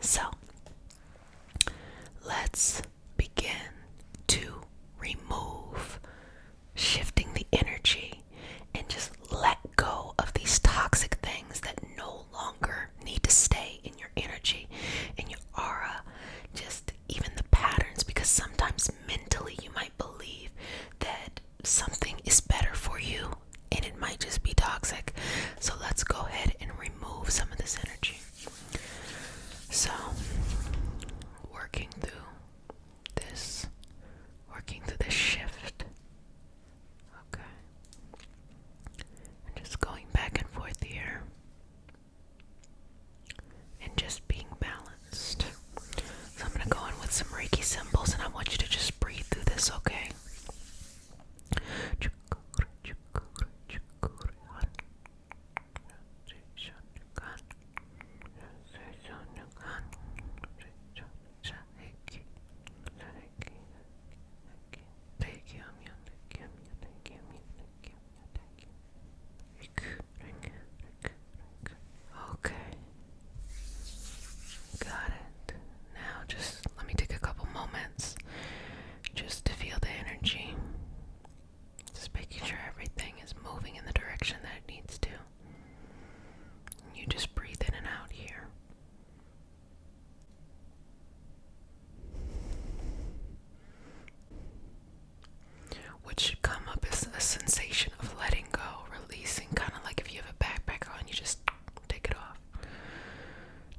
So, let's begin to remove, shifting the energy, and just let go of these toxic things that no longer need to stay in your energy, in your aura, just even the patterns, because sometimes mentally you might believe that something is better for you and it might just be toxic. So let's go ahead and remove some of this energy. So, working through this shift. Okay. And just going back and forth here. And just being balanced. So I'm going to go in with some Reiki symbols, and I want you to just breathe through this, okay? Okay. Got it. Now just let me take a couple moments just to feel the energy. Just making sure everything is moving in the direction that it needs to. And you just breathe in and out here. What should come up is a sensation of letting go, releasing, kind of like if you have a backpack on, you just take it off.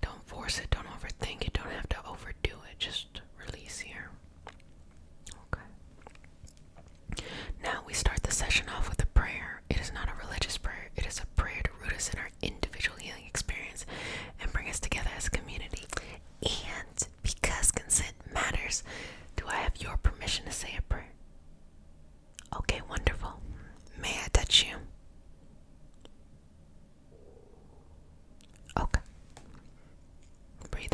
Don't force it, don't overthink it, don't have to overdo it, just release here. Okay. Now we start the session off with a prayer. It is not a religious prayer, it is a prayer to root us in our individual healing experience and bring us together as a community. And because consent matters, do I have your permission to say a prayer? Okay, wonderful. May I touch you? Okay. Breathe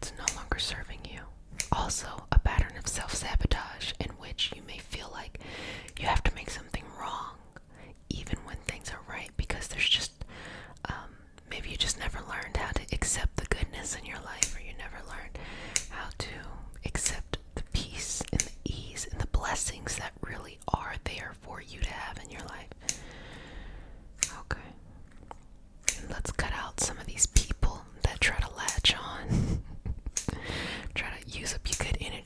that's no longer serving you. Also, a pattern of self-sabotage in which you may feel like you have to make something wrong even when things are right, because there's just maybe you just never learned how to accept the goodness in your life, or you never learned how to accept the peace and the ease and the blessings that really are there for you to have in your life. Okay. And let's cut out some of these people that try to latch on, try to use up your good energy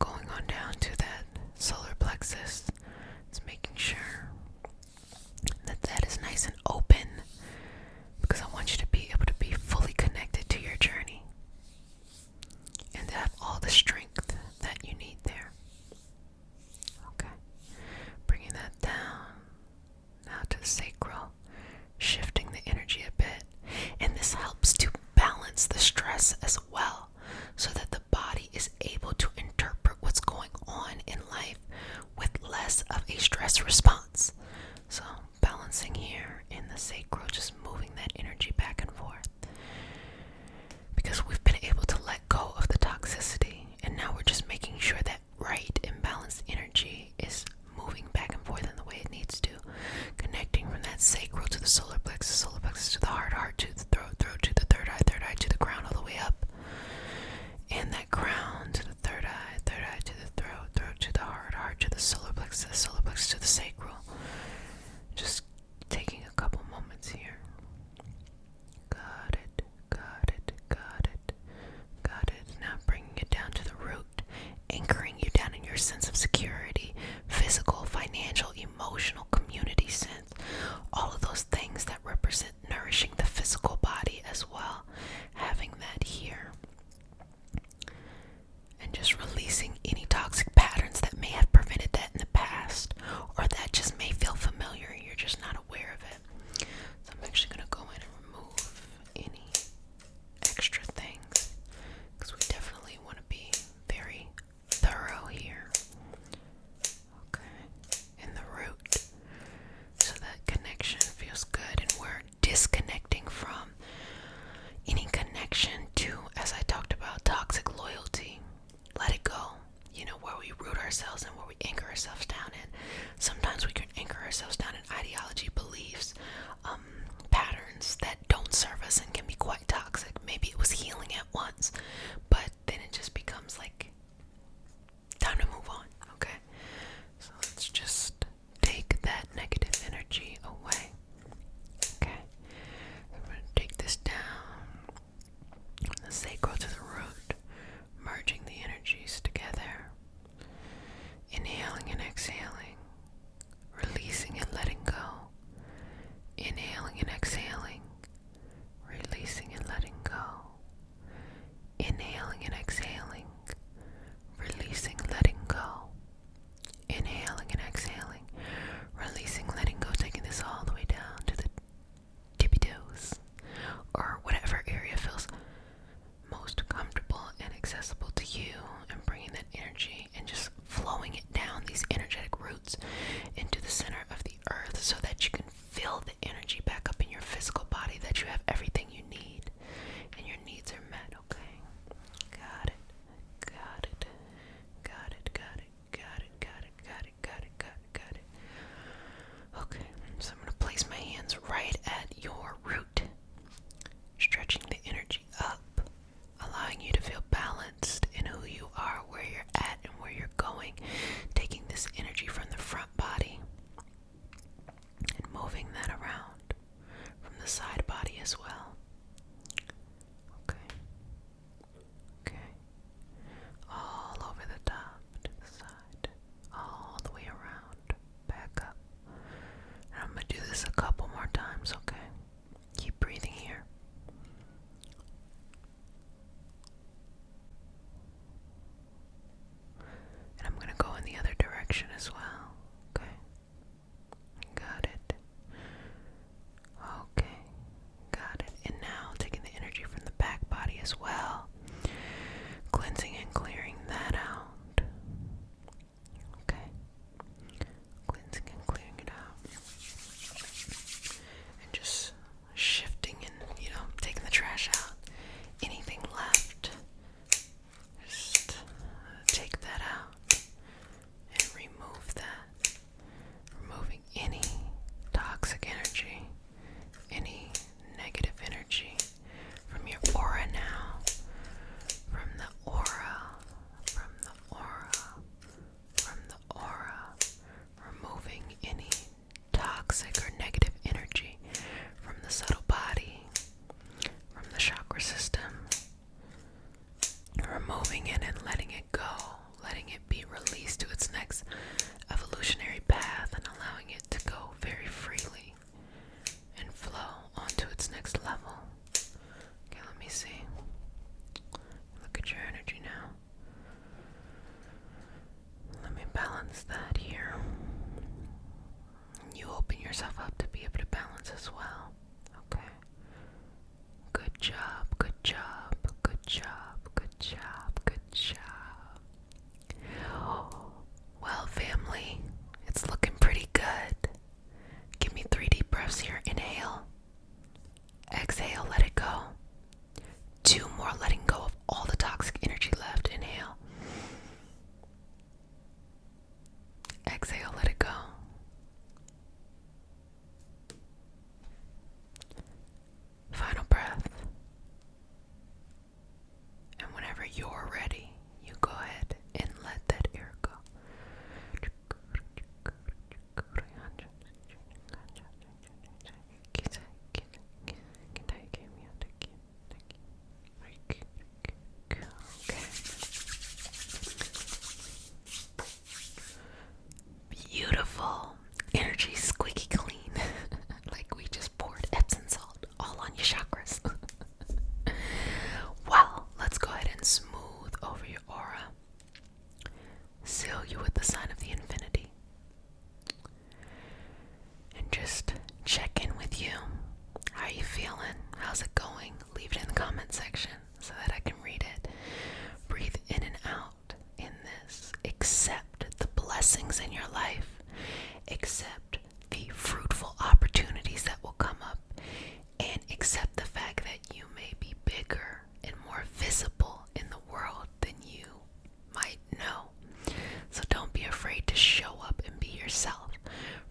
going on down to that solar plexus. It's making sure that that is nice and open, because I want you to be able to be fully connected to your journey and to have all the strength that you need there. Okay. Bringing that down now to the sacral, shifting the energy a bit. And this helps to balance the stress as well, so that the body is able to interpret what's going on in life with less of a stress response. So balancing here in the sacral, just moving that energy back and forth, because we've been able to let go of the toxicity, and now we're just making sure that right and balanced energy is moving back and forth in the way it needs to, connecting from that sacral to the solar plexus to the heart, heart to the throat, throat to the third eye to the crown, all the way up, and that crown to the third eye to the throat, throat to the heart, heart to the solar plexus to the sacral. Just taking a couple moments here. Got it, got it, got it, got it. Now bringing it down to the root, anchoring you down in your sense of security, physical, financial, emotional, community sense, all of those things that represent nourishing the physical body as well. Having that here. And just releasing any toxic patterns that may have prevented that in the past, or that just may feel familiar and you're just not aware of it. So I'm actually going to go in and remove any extra things, because we definitely want to be very thorough here. Okay, in the root, so that connection feels good, and we're disconnecting from any connection to, as I talked about, toxic loyalty. Let it go. You know, where we root ourselves and where we anchor ourselves down in. Sometimes we can anchor ourselves down in ideology, beliefs, patterns that don't serve us and can be quite toxic. Maybe it was healing at once, but then it just becomes like time to move on. Okay, so let's just take that negative energy away. Okay, I'm going to take this down from the sacral to the root, merging the energies together, inhaling and exhaling, releasing and letting go, inhaling and exhaling, releasing and letting go, inhaling and exhaling, releasing, letting go, inhaling and exhaling, releasing, letting go, taking this all the way down to the tippy toes, or whatever area feels most comfortable and accessible to you, and bringing that energy and just flowing it down these energetic roots into the center of the earth, so that you can feel the energy back up in your physical body, that you have everything you need and your needs are met. Okay, got it, got it, got it, got it, got it, got it, got it, got it, got it, got it. Okay, so I'm going to place my hands right at your root, stretching the energy up, allowing you to feel balanced in who you are, where you're at, and where you're going. Taking this energy from the front body and moving that around from the side body as well. Okay. Okay. All over the top, to the side, all the way around, back up. And I'm going to do this a couple more times, okay? Keep breathing here. And I'm going to go in the other direction as well. fill you with the sign of the infinity. And just check in with you. How are you feeling? How's it going? Leave it in the comment section so that I can read it. Breathe in and out in this. Accept the blessings in your life. Accept the fruitful opportunities that will come up. And accept the fact that you may be bigger and more visible in the world than you might know. So don't be afraid to show up and be yourself.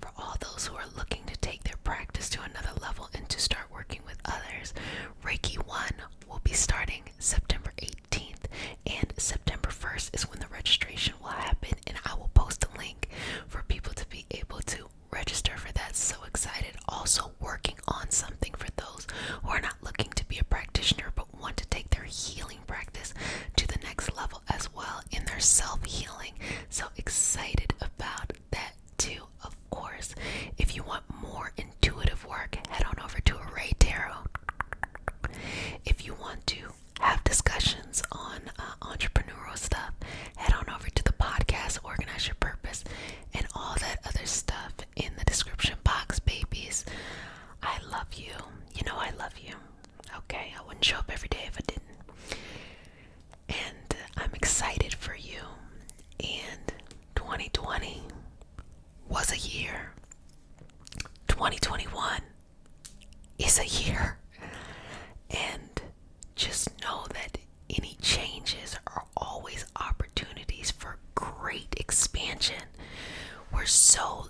For all those who are looking to take their practice to another level and to start working with others, Reiki 1 will be starting September 18th, and September 1st is when the registration will happen, and I will post a link for people to be able to register for that. So excited. Also working on something for those who are not looking to be a practitioner but want to take their healing practice to the next level as well in their self-healing. So excited about that too. Of course, if you want more intuitive work, head on over to Array Tarot. If you want to have discussions on entrepreneurial stuff, head on over to the podcast Organize Your Purpose and all that other stuff in the description box, babies. I love you. You know I love you. Okay, I wouldn't show up every day if I didn't. And I'm excited for you. And 2020 was a year. 2021 is a year. And just know that any changes are always opportunities for great expansion. We're so